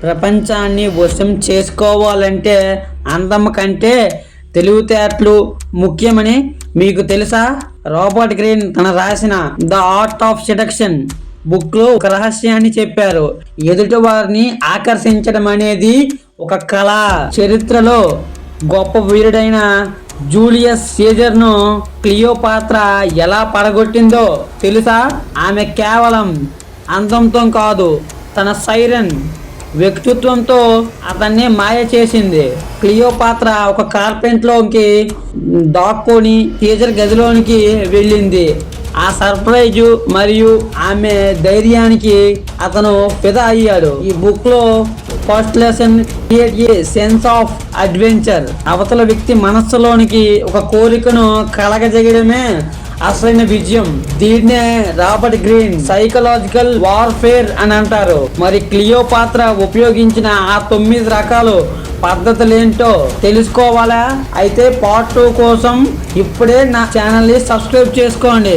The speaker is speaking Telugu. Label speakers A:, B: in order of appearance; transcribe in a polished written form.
A: ప్రపంచాన్ని వశం చేసుకోవాలంటే అందం కంటే తెలివితేటలు ముఖ్యమని మీకు తెలుసా? రాబర్ట్ గ్రీన్ తన రాసిన the art of seduction book లో ఒక రహస్యాన్ని చెప్పారు. ఎదుటి వారిని ఆకర్షించడం అనేది ఒక కళ. చరిత్రలో గొప్ప వీరుడైన జూలియస్ సీజర్ ను క్లియోపాత్రా ఎలా పడగొట్టిందో తెలుసా? ఆమె కేవలం అందంతో కాదు, తన సైరన్ వ్యక్తిత్వంతో అతన్ని మాయ చేసింది. క్లియోపాత్రా ఒక కార్పెంట్లోకి దాక్కొని సీజర్ గదిలోనికి వెళ్ళింది. ఆ సర్ప్రైజు మరియు ఆమె ధైర్యానికి అతను ఫిదా అయ్యాడు. ఈ బుక్ లో first lesson, create a sense of adventure. అవతల వ్యక్తి మనస్సులోనికి ఒక కోరికను కలగజేయడమే అసలైన విజయం. దీన్నే రాబర్ట్ గ్రీన్ సైకలాజికల్ వార్ఫేర్ అని అంటారు. మరి క్లియోపాత్రా ఉపయోగించిన ఆ 9 రకాలు పద్ధతులేంటో తెలుసుకోవాలా? అయితే పార్ట్ 2 కోసం ఇప్పుడే నా ఛానల్ని సబ్స్క్రైబ్ చేసుకోండి.